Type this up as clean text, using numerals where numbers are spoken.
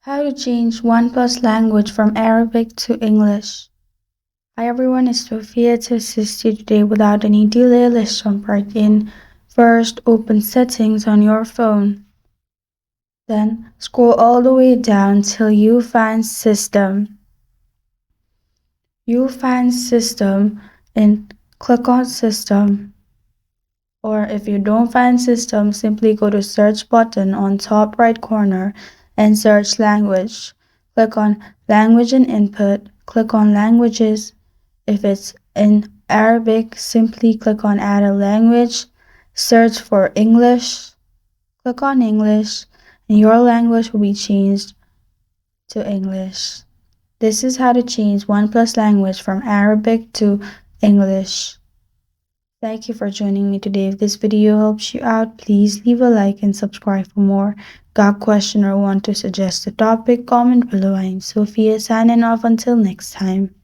How to change OnePlus language from Arabic to English. Hi everyone, it's Sophia to assist you today without any delay. Let's jump right in. First, open settings on your phone. Then scroll all the way down till you find system. You'll find system and click on system. Or if you don't find system, simply go to search button on top right corner and search language. Click on language and input. Click on languages. If it's in Arabic, simply click on add a language. Search for English. Click on English and your language will be changed to English. This is how to change OnePlus language from Arabic to English. Thank you for joining me today. If this video helps you out, please leave a like and subscribe for more. Got a question or want to suggest a topic? Comment below. I'm Sophia signing off until next time.